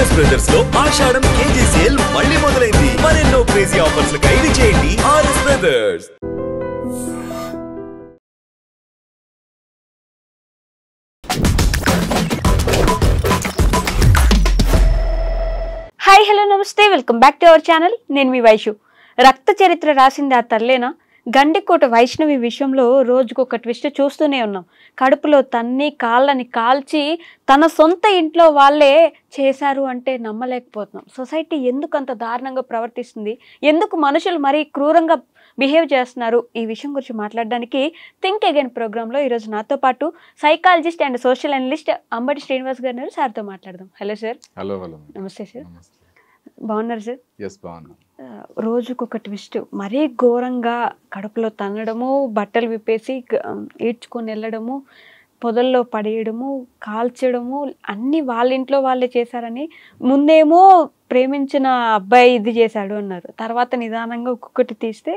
RS brothers లో ఆషాఢం KG sale మళ్ళీ మొదలైంది. మరెన్నో క్రేజీ ఆఫర్స్ ఖైదీ చేయండి ఆర్ఎస్ బ్రదర్స్. హాయ్ హలో నమస్తే, welcome back to our channel. నేను మీ వైషు. రక్త చరిత్ర రాసింది ఆ తల్లేనా? గండికోట వైష్ణవి విషయంలో రోజుకొక ట్విస్ట్ చూస్తూనే ఉన్నాం. కడుపులో తన్ని కాళ్ళని కాల్చి తన సొంత ఇంట్లో వాళ్ళే చేశారు అంటే నమ్మలేకపోతున్నాం. సొసైటీ ఎందుకు అంత దారుణంగా ప్రవర్తిస్తుంది, ఎందుకు మనుషులు మరీ క్రూరంగా బిహేవ్ చేస్తున్నారు, ఈ విషయం గురించి మాట్లాడడానికి థింక్ అగైన్ ప్రోగ్రాంలో ఈరోజు నాతో పాటు psychologist and social analyst Ambati Srinivas గారు సార్తో మాట్లాడదాం. Hello sir. Hello hello. నమస్తే సార్. బాగున్నారు సార్? ఎస్, బాగున్నా. రోజుకొక ట్విస్ట్, మరీ ఘోరంగా కడుపులో తన్నడము, బట్టలు విప్పేసి ఈడ్చుకొని వెళ్ళడము, పొదల్లో పడేయడము, కాల్చడము, అన్నీ వాళ్ళ ఇంట్లో వాళ్ళే చేశారని. ముందేమో ప్రేమించిన అబ్బాయి ఇది చేశాడు అన్నారు, తర్వాత నిదానంగా ఒక్కొక్కటి తీస్తే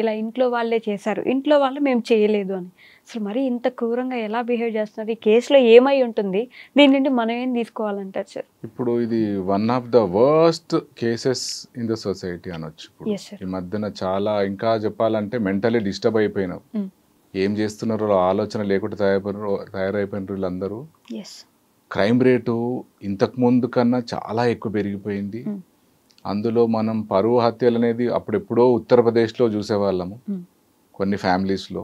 ఇలా ఇంట్లో వాళ్ళే చేశారు, ఇంట్లో వాళ్ళు మేము చేయలేదు అని. అసలు మరీ ఇంత క్రూరంగా ఎలా బిహేవ్ చేస్తున్నారు? ఈ కేసులో ఏమై ఉంటుంది? దీని నుండి మనం ఏం తీసుకోవాలంటారు సార్? ఇప్పుడు ఇది one of the worst cases in the society అనొచ్చు. ఈ మధ్యన చాలా, ఇంకా చెప్పాలంటే మెంటలీ డిస్టర్బ్ అయిపోయినారు. ఏం చేస్తున్నారో ఆలోచన లేకుండా తయారైపోయినారు వీళ్ళందరూ. క్రైమ్ రేటు ఇంతకు ముందు కన్నా చాలా ఎక్కువ పెరిగిపోయింది. అందులో మనం పరువు హత్యలు అనేది అప్పుడెప్పుడో ఉత్తరప్రదేశ్లో చూసేవాళ్ళము కొన్ని ఫ్యామిలీస్లో.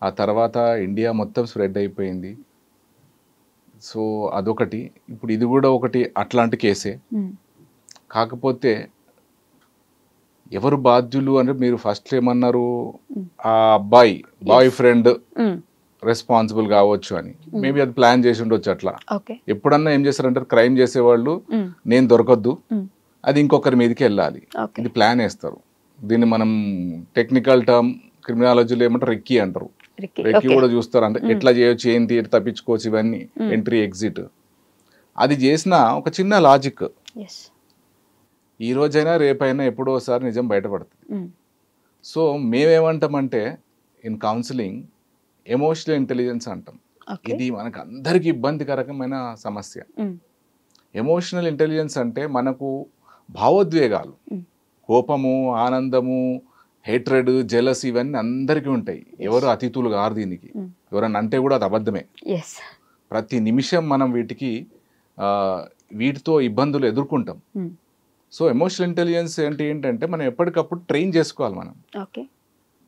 ఆ తర్వాత ఇండియా మొత్తం స్ప్రెడ్ అయిపోయింది. సో అదొకటి. ఇప్పుడు ఇది కూడా ఒకటి అట్లాంటి కేసే. కాకపోతే ఎవరు బాధ్యులు అంటే మీరు ఫస్ట్ ఏమన్నారు, ఆ అబ్బాయి బాయ్ ఫ్రెండ్ రెస్పాన్సిబుల్ కావచ్చు అని. మేబీ అది ప్లాన్ చేసి ఉండొచ్చు. అట్లా ఎప్పుడన్నా ఏం చేస్తారంటారు, క్రైమ్ చేసేవాళ్ళు నేను దొరకద్దు, అది ఇంకొకరి మీదకి వెళ్ళాలి, ఇది ప్లాన్ వేస్తారు. దీన్ని మనం టెక్నికల్ టర్మ్ క్రిమినాలజీలో ఏమంటారు, రెక్కీ అంటారు. రెక్కీ కూడా చూస్తారు, అంటే ఎట్లా చేయొచ్చు, ఏంటి, తప్పించుకోవచ్చు, ఇవన్నీ ఎంట్రీ ఎగ్జిట్. అది చేసిన ఒక చిన్న లాజిక్, ఈ రోజైనా రేపైనా ఎప్పుడో ఒకసారి నిజం బయటపడుతుంది. సో మేమేమంటామంటే ఇన్ కౌన్సిలింగ్ ఎమోషనల్ ఇంటెలిజెన్స్ అంటాం. ఇది మనకు అందరికి ఇబ్బందికరమైన సమస్య. ఎమోషనల్ ఇంటెలిజెన్స్ అంటే మనకు భావోద్వేగాలు, కోపము, ఆనందము, హేట్రెడ్, జెలస్, ఇవన్నీ అందరికీ ఉంటాయి. ఎవరు అతిథులు కాదు దీనికి. ఎవరన్నా అంటే కూడా అది అబద్ధమే. ప్రతి నిమిషం మనం వీటితో ఇబ్బందులు ఎదుర్కొంటాం. సో ఎమోషనల్ ఇంటెలిజెన్స్ ఏంటంటే మనం ఎప్పటికప్పుడు ట్రైన్ చేసుకోవాలి మనం.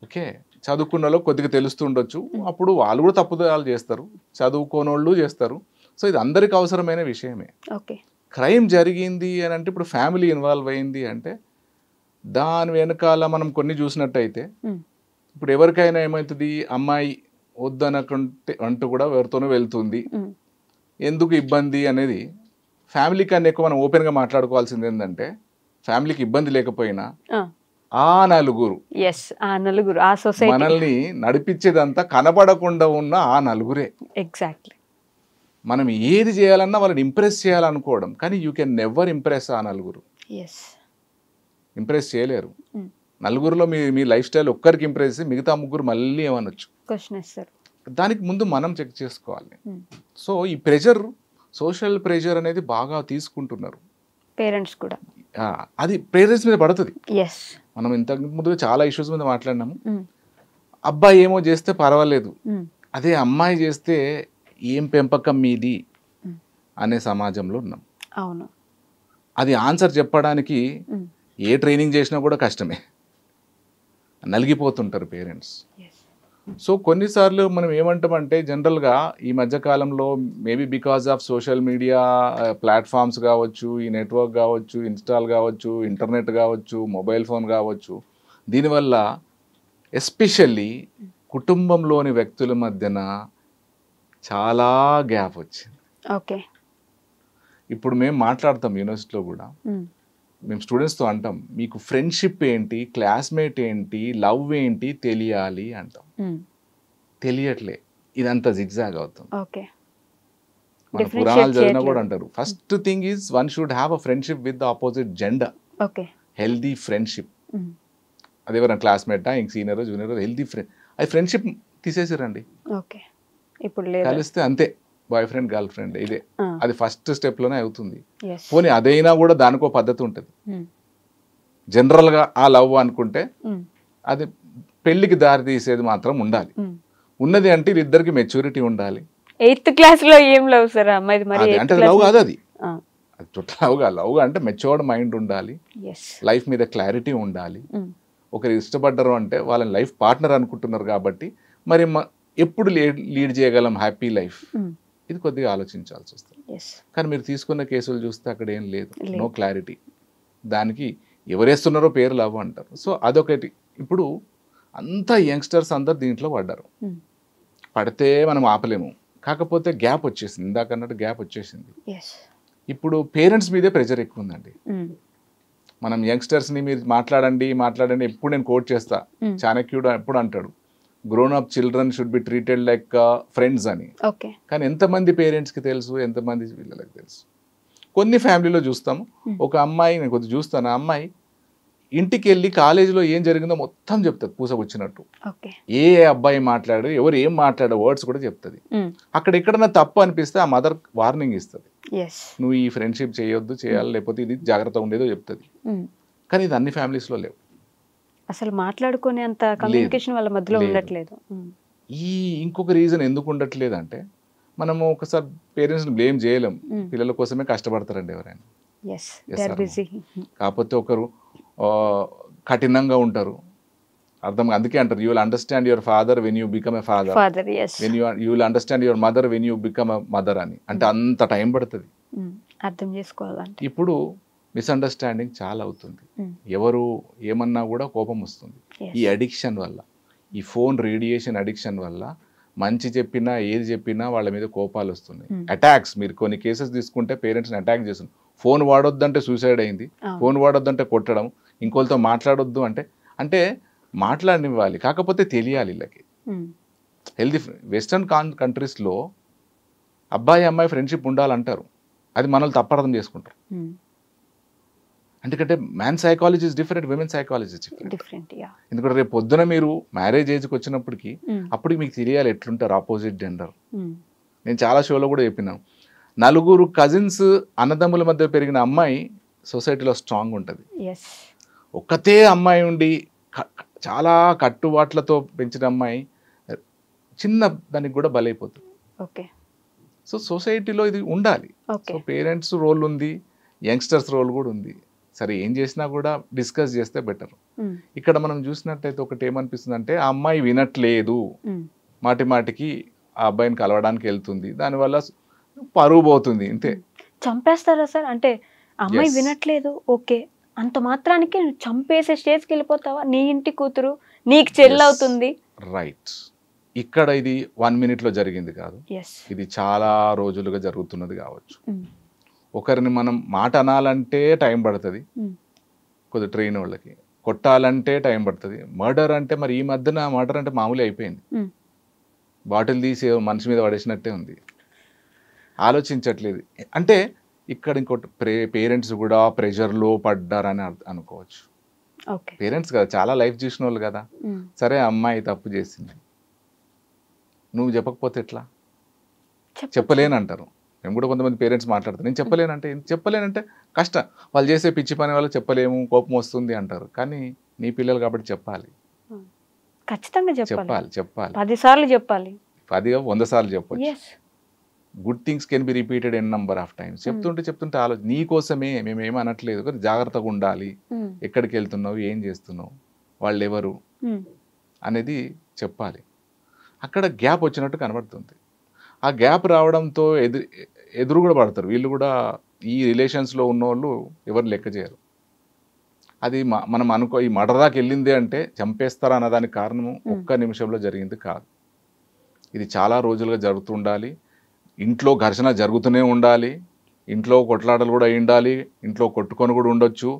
ఓకే, చదువుకున్న వాళ్ళు కొద్దిగా తెలుస్తుండొచ్చు, అప్పుడు వాళ్ళు కూడా తప్పుదాలు చేస్తారు, చదువుకోనోళ్ళు చేస్తారు. సో ఇది అందరికి అవసరమైన విషయమే. క్రైమ్ జరిగింది అని అంటే ఇప్పుడు ఫ్యామిలీ ఇన్వాల్వ్ అయింది అంటే దాని వెనకాల మనం కొన్ని చూసినట్టయితే, ఇప్పుడు ఎవరికైనా ఏమవుతుంది, అమ్మాయి వద్దనకుంటే అంటూ కూడా ఎవరితోనూ వెళ్తుంది, ఎందుకు ఇబ్బంది అనేది ఫ్యామిలీ కన్నా ఎక్కువ మనం ఓపెన్గా మాట్లాడుకోవాల్సింది ఏంటంటే, ఫ్యామిలీకి ఇబ్బంది లేకపోయినా ఆ నలుగురు మనల్ని నడిపించేదంతా కనబడకుండా ఉన్న ఆ నలుగురే. ఎగ్జాక్ట్లీ. మనం ఏది చేయాలన్నా వాళ్ళని ఇంప్రెస్ చేయాలనుకోవడం, కానీ యూ కెన్ నెవర్ ఇంప్రెస్ ఆ నలుగురు. ఇంప్రెస్ చేయలేరు. నలుగురులో మీ లైఫ్ స్టైల్ ఒక్కరికి ఇంప్రెస్ చేసి మిగతా ముగ్గురు మళ్ళీ ఏమనొచ్చు. దానికి ముందు మనం చెక్ చేసుకోవాలి. సో ఈ ప్రెషర్, సోషల్ ప్రెషర్ అనేది బాగా తీసుకుంటున్నారు పేరెంట్స్ కూడా. అది పేరెంట్స్ మీద పడుతుంది. మనం ఇంతకు ముందు చాలా ఇష్యూస్ మీద మాట్లాడినాము. అబ్బాయి ఏమో చేస్తే పర్వాలేదు, అదే అమ్మాయి చేస్తే ఏం పెంపకం మీది అనే సమాజంలో ఉన్నాం. అవును. అది ఆన్సర్ చెప్పడానికి ఏ ట్రైనింగ్ చేసినా కూడా కష్టమే, నలిగిపోతుంటారు పేరెంట్స్. సో కొన్నిసార్లు మనం ఏమంటామంటే, జనరల్గా ఈ మధ్యకాలంలో maybe because of social media platforms కావచ్చు, ఈ నెట్వర్క్ కావచ్చు, ఇన్స్టాల్ కావచ్చు, ఇంటర్నెట్ కావచ్చు, మొబైల్ ఫోన్ కావచ్చు, దీనివల్ల ఎస్పెషల్లీ కుటుంబంలోని వ్యక్తుల మధ్యన చాలా గ్యాప్ వచ్చింది. ఇప్పుడు మేము మాట్లాడతాం యూనివర్సిటీలో కూడా, మేము స్టూడెంట్స్తో అంటాం, మీకు ఫ్రెండ్షిప్ ఏంటి, క్లాస్మేట్ ఏంటి, లవ్ ఏంటి తెలియాలి అంటాం. తెలియట్లే, ఇదంతా జిగ్జాగ్ అవుతుంది. మన పురాణాలు చదివినా కూడా అంటారు, first thing is one should have a friendship with the opposite gender. Healthy friendship. అది ఎవరైనా క్లాస్మేటా, ఇంక సీనియర్ జూనియర్, హెల్దీ ఫ్రెండ్, అది ఫ్రెండ్షిప్ తీసేసిరండి. కలిస్తే అంతే, బాయ్ ఫ్రెండ్ గర్ల్ ఫ్రెండ్ ఇదే, అది ఫస్ట్ స్టెప్లోనే అవుతుంది. yes పోనీ అదైనా కూడా దానికో పద్ధతి ఉంటుంది. జనరల్గా ఆ లవ్ అనుకుంటే అది పెళ్లికి దారి తీసేది మాత్రం ఉండాలి. ఉన్నది అంటే ఇద్దరికి మెచ్యూరిటీ ఉండాలి. 8th క్లాస్ లో ఏం లవ్ సార్ అమ్మాయిది మరి? అంటే లవ్ కాదు, అది లవ్ అంటే మెచ్యూర్డ్ మైండ్ ఉండాలి, లైఫ్ మీద క్లారిటీ ఉండాలి. ఒకరు ఇష్టపడ్డారు అంటే వాళ్ళని లైఫ్ పార్ట్నర్ అనుకుంటున్నారు కాబట్టి మరి ఎప్పుడు లీడ్ చేయగలం హ్యాపీ లైఫ్, ఇది కొద్దిగా ఆలోచించాల్సి వస్తుంది. కానీ మీరు తీసుకున్న కేసులు చూస్తే అక్కడ ఏం లేదు, నో క్లారిటీ. దానికి ఎవరేస్తున్నారో పేరు లవ్ అంటారు. సో అదొకటి. ఇప్పుడు అంతా యంగ్స్టర్స్ అందరు దీంట్లో పడ్డారు. పడితే మనం ఆపలేము, కాకపోతే గ్యాప్ వచ్చేసింది, ఇందాక అన్నట్టు గ్యాప్ వచ్చేసింది. ఇప్పుడు పేరెంట్స్ మీదే ప్రెషర్ ఎక్కువ ఉందండి. మనం యంగ్స్టర్స్ని మీరు మాట్లాడండి ఎప్పుడు నేను కోట్ చేస్తా, చాణక్యుడు ఎప్పుడు అంటాడు grown up children should be treated like friends అని. కానీ ఎంతమంది పేరెంట్స్కి తెలుసు, ఎంతమంది పిల్లలకి తెలుసు? కొన్ని ఫ్యామిలీలో చూస్తాము, ఒక అమ్మాయి, నేను కొద్దిగా చూస్తాను, ఆ అమ్మాయి ఇంటికి వెళ్ళి కాలేజీలో ఏం జరిగిందో మొత్తం చెప్తుంది పూసకొచ్చినట్టు. ఏ అబ్బాయి మాట్లాడు, ఎవరు ఏం మాట్లాడే వర్డ్స్ కూడా చెప్తుంది. అక్కడ ఎక్కడన్నా తప్పు అనిపిస్తే ఆ మదర్ వార్నింగ్ ఇస్తుంది, నువ్వు ఈ ఫ్రెండ్షిప్ చేయొద్దు, చేయాలి, లేకపోతే ఇది జాగ్రత్తగా ఉండేదో చెప్తుంది. కానీ ఇది అన్ని ఫ్యామిలీస్లో లేవు. అసలు మాట్లాడుకునేంత కమ్యూనికేషన్ వాళ్ళ మధ్యలో ఉండట్లేదు. ఈ ఇంకొక రీజన్ ఎందుకు ఉండట్లేదు అంటే, మనము ఒకసారి పేరెంట్స్ని బ్లేమ్ చేయలేం, పిల్లల కోసమే కష్టపడతారండి ఎవరైనా. కాకపోతే ఒకరు కఠినంగా ఉంటారు, అర్థం. అందుకే అంటారు you will understand your father when you become a father, when you will understand your mother when you become a mother అని. అంటే అంత టైం పడుతుంది అర్థం చేసుకోవాలంటే. ఇప్పుడు మిస్అండర్స్టాండింగ్ చాలా అవుతుంది, ఎవరు ఏమన్నా కూడా కోపం వస్తుంది. ఈ అడిక్షన్ వల్ల, ఈ ఫోన్ రేడియేషన్ అడిక్షన్ వల్ల మంచి చెప్పినా ఏది చెప్పినా వాళ్ళ మీద కోపాలు వస్తున్నాయి. అటాక్స్, మీరు కొన్ని కేసెస్ తీసుకుంటే పేరెంట్స్ని అటాక్ చేస్తున్నారు. ఫోన్ వాడొద్దంటే సూసైడ్ అయింది, ఫోన్ వాడొద్దంటే కొట్టడం, ఇంకోళ్ళతో మాట్లాడొద్దు అంటే మాట్లాడనివ్వాలి, కాకపోతే తెలియాలి వీళ్ళకి. హెల్దీ వెస్టర్న్ కంట్రీస్లో అబ్బాయి అమ్మాయి ఫ్రెండ్షిప్ ఉండాలంటారు, అది మనల్ని తప్పర్థం చేసుకుంటారు. ఎందుకంటే man psychology is different, women psychology is different. ఎందుకంటే రేపు పొద్దున మీరు మ్యారేజ్ ఏజ్కి వచ్చినప్పటికీ అప్పుడు మీకు తెలియాలి ఎట్లుంటారు ఆపోజిట్ జెండర్. నేను చాలా షోలో కూడా చెప్పినాను, 4 కజిన్స్ అన్నదమ్ముల మధ్య పెరిగిన అమ్మాయి సొసైటీలో స్ట్రాంగ్ ఉంటుంది. ఒక్కతే అమ్మాయి ఉండి చాలా కట్టుబాట్లతో పెంచిన అమ్మాయి చిన్న దానికి కూడా బలైపోతుంది. సో సొసైటీలో ఇది ఉండాలి. సో పేరెంట్స్ రోల్ ఉంది, యంగ్స్టర్స్ రోల్ కూడా ఉంది. సరే ఏం చేసినా కూడా డిస్కస్ చేస్తే బెటర్. ఇక్కడ మనం చూసినట్టయితే ఒకటి ఏమనిపిస్తుంది అంటే, ఆ అమ్మాయి వినట్లేదు, మాటి మాటికి ఆ అబ్బాయిని కలవడానికి వెళ్తుంది, దానివల్ల పరువు పోతుంది, ఇంతే. చంపేస్తారా సార్? అంటే అమ్మాయి వినట్లేదు, ఓకే, అంత మాత్రానికి చంపేసే స్టేజ్కి వెళ్ళిపోతావా? నీ ఇంటి కూతురు, నీకు చెల్లవుతుంది. రైట్. ఇక్కడ ఇది 1 minute జరిగింది కాదు, ఇది చాలా రోజులుగా జరుగుతున్నది కావచ్చు. ఒకరిని మనం మాట అనాలంటే టైం పడుతుంది, కొద్ది ట్రైన్ వాళ్ళకి కొట్టాలంటే టైం పడుతుంది. మర్డర్ అంటే మరి ఈ మధ్యన మర్డర్ అంటే మామూలు అయిపోయింది, బాటిల్ తీసి మనిషి మీద పడేసినట్టే ఉంది, ఆలోచించట్లేదు. అంటే ఇక్కడ ఇంకోటి పేరెంట్స్ కూడా ప్రెషర్లో పడ్డారని అనుకోవచ్చు. పేరెంట్స్ కదా, చాలా లైఫ్ చూసిన వాళ్ళు కదా. సరే అమ్మాయి తప్పు చేసింది, నువ్వు చెప్పకపోతే ఎట్లా? చెప్పలేనంటారు. మేము కూడా కొంతమంది పేరెంట్స్ మాట్లాడతారు, నేను చెప్పలేనంటే కష్టం, వాళ్ళు చేసే పిచ్చి పని వల్ల చెప్పలేము, కోపం వస్తుంది అంటారు. కానీ నీ పిల్లలు కాబట్టి చెప్పాలి, ఖచ్చితంగా చెప్పాలి. 10 సార్లు చెప్పాలి, 100 సార్లు చెప్పచ్చు. Good things can be repeated n number of times. చెప్తుంటే ఆలోచన, నీ కోసమే, మేము ఏమీ అనట్లేదు, కానీ జాగ్రత్తగా ఉండాలి, ఎక్కడికి వెళ్తున్నావు, ఏం చేస్తున్నావు, వాళ్ళు ఎవరు అనేది చెప్పాలి. అక్కడ గ్యాప్ వచ్చినట్టు కనబడుతుంది. ఆ గ్యాప్ రావడంతో ఎదురు కూడా పడతారు వీళ్ళు కూడా. ఈ రిలేషన్స్లో ఉన్నవాళ్ళు ఎవరు లెక్క చేయరు. అది మనం ఈ మర్డర్ దాకా వెళ్ళింది అంటే చంపేస్తారా అన్నదానికి కారణము ఒక్క నిమిషంలో జరిగింది కాదు. ఇది చాలా రోజులుగా జరుగుతుండాలి. ఇంట్లో ఘర్షణ జరుగుతూనే ఉండాలి, ఇంట్లో కొట్లాటలు కూడా అయి ఉండాలి, ఇంట్లో కొట్టుకొని కూడా ఉండొచ్చు.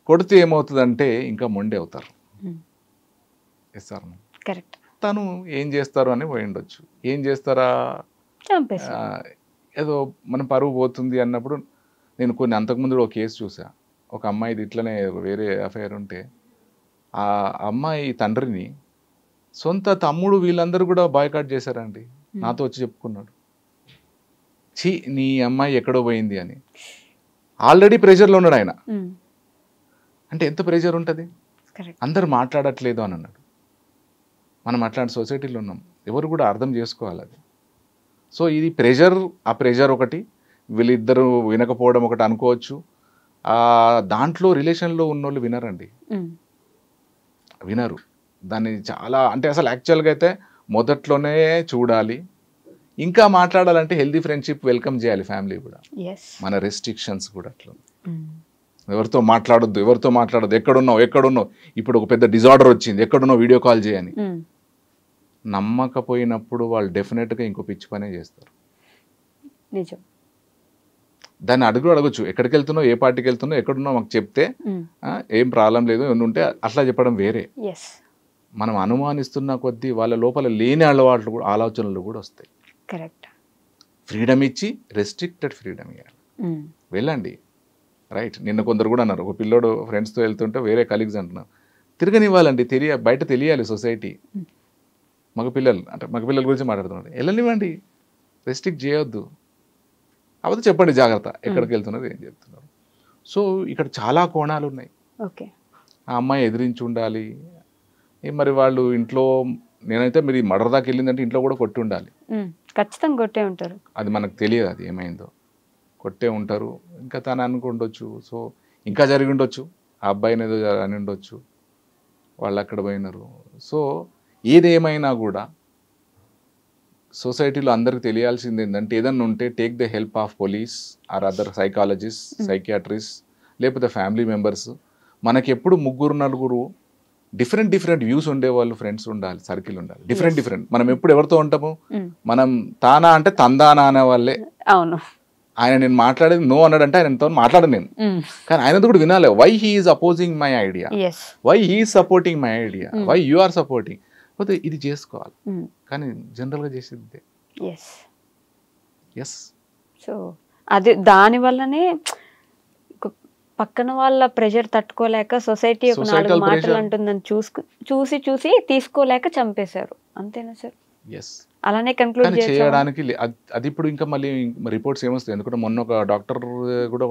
కొడితే ఏమవుతుందంటే ఇంకా మొండి అవుతారు. కరెక్ట్. తను ఏం చేస్తారు అని పోయి ఉండొచ్చు. ఏం చేస్తారా, ఏదో మన పరువు పోతుంది అన్నప్పుడు. నేను కొన్ని అంతకుముందు ఒక కేసు చూసా, ఒక అమ్మాయిది ఇట్లనే వేరే అఫైర్ ఉంటే ఆ అమ్మాయి తండ్రిని సొంత తమ్ముడు వీళ్ళందరూ కూడా బాయ్కాట్ చేశారండి. నాతో వచ్చి చెప్పుకున్నాడు. ఛీ నీ అమ్మాయి ఎక్కడో పోయింది అని. ఆల్రెడీ ప్రెషర్లో ఉన్నాడు ఆయన. అంటే ఎంత ప్రెషర్ ఉంటుంది. అందరు మాట్లాడట్లేదు అని అన్నాడు. మనం అట్లాంటి సొసైటీలో ఉన్నాం. ఎవరు కూడా అర్థం చేసుకోవాలి అది. సో ఇది ప్రెషర్, ఆ ప్రెషర్ ఒకటి, వీళ్ళిద్దరూ వినకపోవడం ఒకటి అనుకోవచ్చు. దాంట్లో రిలేషన్లో ఉన్నోళ్ళు వినరండి, వినరు దాన్ని. చాలా అంటే అసలు యాక్చువల్గా అయితే మొదట్లోనే చూడాలి. ఇంకా మాట్లాడాలంటే హెల్దీ ఫ్రెండ్షిప్ వెల్కమ్ చేయాలి ఫ్యామిలీ కూడా. మన రెస్ట్రిక్షన్స్ కూడా అట్లా, ఎవరితో మాట్లాడొద్దు, ఎక్కడున్నావు. ఇప్పుడు ఒక పెద్ద డిజార్డర్ వచ్చింది, ఎక్కడున్నావు వీడియో కాల్ చేయని. నమ్మకపోయినప్పుడు వాళ్ళు డెఫినెట్గా ఇంకో పిచ్చి పనే చేస్తారు. దాన్ని అడగచ్చు, ఎక్కడికి వెళ్తున్నావు, ఏ పార్టీకి వెళ్తున్నావు, ఎక్కడున్నావు మాకు చెప్తే ఏం ప్రాబ్లం లేదు, ఏమన్నా ఉంటే అట్లా చెప్పడం వేరే. మనం అనుమానిస్తున్న కొద్దీ వాళ్ళ లోపల లేని అలవాట్లు కూడా, ఆలోచనలు కూడా వస్తాయి. కరెక్ట్. ఫ్రీడమ్ ఇచ్చి రెస్ట్రిక్టెడ్ ఫ్రీడమ్ ఇవ్వాలి. వెళ్ళండి, రైట్. నిన్న కొందరు కూడా అన్నారు, ఒక పిల్లోడు ఫ్రెండ్స్తో వెళ్తుంటే వేరే కలీగ్స్ అంటున్నారు, తిరగనివ్వాలండి, బయట తెలియాలి సొసైటీ. మగపిల్లల గురించి మాట్లాడుతున్నారు, వెళ్ళనివ్వండి, రెస్ట్రిక్ట్ చేయొద్దు. అవతే చెప్పండి జాగ్రత్త, ఎక్కడికి వెళ్తున్నారు, ఏం చెప్తున్నారు. సో ఇక్కడ చాలా కోణాలు ఉన్నాయి. ఆ అమ్మాయి ఎదిరించి ఉండాలి. మరి వాళ్ళు ఇంట్లో, నేనైతే మీరు మర్డర్ దాకా వెళ్ళిందంటే ఇంట్లో కూడా కొట్టి ఉండాలి, ఖచ్చితంగా కొట్టే ఉంటారు. అది మనకు తెలియదు, అది ఏమైందో కొట్టే ఉంటారు. ఇంకా తను అనుకుండొచ్చు, సో ఇంకా జరిగి ఉండొచ్చు, ఆ అబ్బాయిని ఏదో అని ఉండొచ్చు, వాళ్ళు అక్కడ పోయినారు. సో ఏదేమైనా కూడా సొసైటీలో అందరికి తెలియాల్సింది ఏంటంటే, ఏదన్నా ఉంటే take the help of police or other psychologist, psychiatrist, లేకపోతే ఫ్యామిలీ మెంబర్స్. మనకి ఎప్పుడు 3-4 డిఫరెంట్ వ్యూస్ ఉండేవాళ్ళు ఫ్రెండ్స్ ఉండాలి, సర్కిల్ ఉండాలి, డిఫరెంట్. మనం ఎప్పుడు ఎవరితో ఉంటాము, మనం తానా అంటే తందానా అనే వాళ్ళే. అవును, ఆయన నేను మాట్లాడేది నో అన్నాడంటే ఆయనతో మాట్లాడను నేను, కానీ ఆయనతో కూడా వినాలి. Why he's opposing my idea, why he's supporting my idea, why you are supporting. పోతే ఇది చేసుకోవాలి, కానీ జనరల్గా చేసేది సో అది దాని వల్లనే పక్కన వాళ్ళ ప్రెషర్ తట్టుకోలేక సొసైటీ ఒక 4 మాటలు అంటుందని చూసి తీసుకోలేక చంపేశారు. అంతేనా సార్? అలానే కన్క్లూడ్ చేయడానికి అది. ఇప్పుడు ఇంకా మళ్ళీ రిపోర్ట్స్ ఏమొస్తాయి, ఎందుకంటే మొన్న ఒక డాక్టర్ కూడా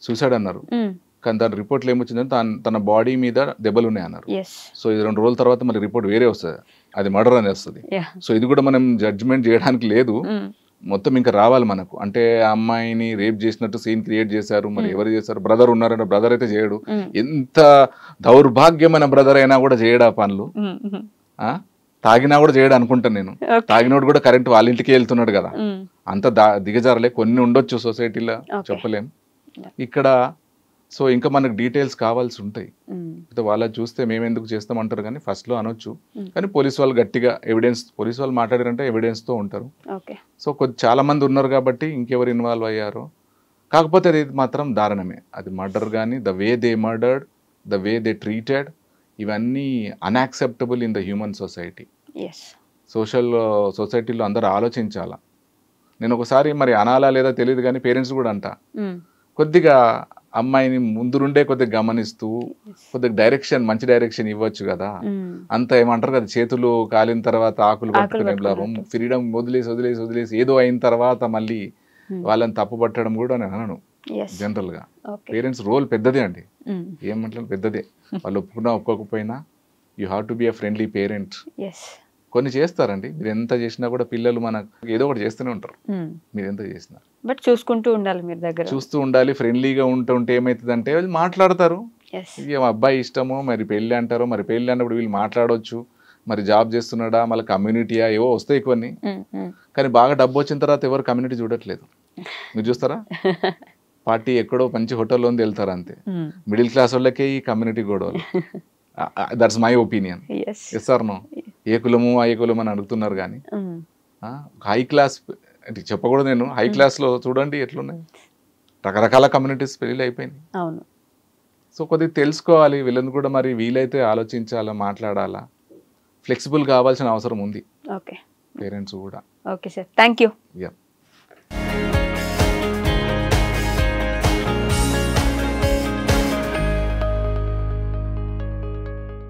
సూసైడ్ అన్నారు, కానీ దాని రిపోర్ట్లు ఏమొచ్చిందంటే తన బాడీ మీద దెబ్బలు ఉన్నాయి అన్నారు. సో ఇది 2 రోజుల తర్వాత మళ్ళీ రిపోర్ట్ వేరే వస్తుంది, అది మర్డర్ అని వస్తుంది. సో ఇది కూడా మనం జడ్జ్మెంట్ చేయడానికి లేదు, మొత్తం ఇంకా రావాలి మనకు. అంటే ఆ అమ్మాయిని రేప్ చేసినట్టు సీన్ క్రియేట్ చేశారు, మరి ఎవరు చేశారు? బ్రదర్ ఉన్నారంటే బ్రదర్ అయితే చేయడు, ఎంత దౌర్భాగ్యమైన బ్రదర్ అయినా కూడా చేయడు ఆ పనులు. తాగినా కూడా చేయడు అనుకుంటాను నేను, తాగినోడు కూడా కరెంట్ వాళ్ళ ఇంటికి వెళ్తున్నాడు కదా, అంత దిగజారలే. కొన్ని ఉండొచ్చు సొసైటీలో, చెప్పలేం ఇక్కడ. సో ఇంకా మనకు డీటెయిల్స్ కావాల్సి ఉంటాయి, వాళ్ళని చూస్తే మేము ఎందుకు చేస్తామంటారు, కానీ ఫస్ట్లో అనొచ్చు. కానీ పోలీస్ వాళ్ళు గట్టిగా ఎవిడెన్స్, పోలీస్ వాళ్ళు మాట్లాడారంటే ఎవిడెన్స్తో ఉంటారు. సో చాలా మంది ఉన్నారు కాబట్టి ఇంకెవరు ఇన్వాల్వ్ అయ్యారో. కాకపోతే అది మాత్రం దారుణమే, అది మర్డర్. కానీ the way they murdered, the way they treated, ఇవన్నీ unacceptable in the human society. సొసైటీలో అందరూ ఆలోచించాలా. నేను ఒకసారి మరి అనాలా లేదా తెలియదు, కానీ పేరెంట్స్ కూడా అంట, కొద్దిగా అమ్మాయిని ముందు నుండే కొద్దిగా గమనిస్తూ కొద్దిగా డైరెక్షన్, మంచి డైరెక్షన్ ఇవ్వచ్చు కదా. అంత ఏమంటారు కదా, చేతులు కాలిన తర్వాత ఆకులు పట్టుకునే లాభం. ఫ్రీడమ్ వదిలేసి ఏదో అయిన తర్వాత మళ్ళీ వాళ్ళని తప్పు పట్టడం కూడా నేను అనను. జనరల్ గా పేరెంట్స్ రోల్ పెద్దదే అండి, ఏమంటారు పెద్దదే. వాళ్ళు ఒప్పుకోకపోయినా you have to be a friendly parent. కొన్ని చేస్తారండి, మీరు ఎంత చేసినా కూడా పిల్లలు మనకు ఏదో ఒకటి చేస్తూనే ఉంటారు, మీరు ఎంత చేసినా. బట్ చూసుకుంటూ ఉండాలి, మీరు దగ్గర చూస్తూ ఉండాలి. ఫ్రెండ్లీగా ఉంటే ఏమవుతుందంటే వాళ్ళు మాట్లాడతారు, ఇక మా అబ్బాయి ఇష్టమో మరి పెళ్ళి అంటారో, మరి పెళ్ళి అన్నప్పుడు వీళ్ళు మాట్లాడవచ్చు, మరి జాబ్ చేస్తున్నాడా, మళ్ళీ కమ్యూనిటీయా, ఏవో వస్తాయి కొన్ని. కానీ బాగా డబ్బు వచ్చిన తర్వాత ఎవరు కమ్యూనిటీ చూడట్లేదు, మీరు చూస్తారా? పార్టీ ఎక్కడో మంచి హోటల్లో ఉంది వెళ్తారు అంతే. మిడిల్ క్లాస్ వాళ్ళకే ఈ కమ్యూనిటీ గొడవలు. That's my opinion. Yes or no? ఏ కులము ఆ కులము అని అడుగుతున్నారు, కానీ హై క్లాస్ అంటే చెప్పకూడదు నేను, హై క్లాస్లో చూడండి ఎట్లున్నాయి, రకరకాల కమ్యూనిటీస్ పెళ్ళి అయిపోయినాయి. సో కొద్దిగా తెలుసుకోవాలి, వీళ్ళని కూడా మరి వీలైతే ఆలోచించాలా, మాట్లాడాలా, ఫ్లెక్సిబుల్ కావాల్సిన అవసరం ఉంది పేరెంట్స్ కూడా. Okay sir, thank you.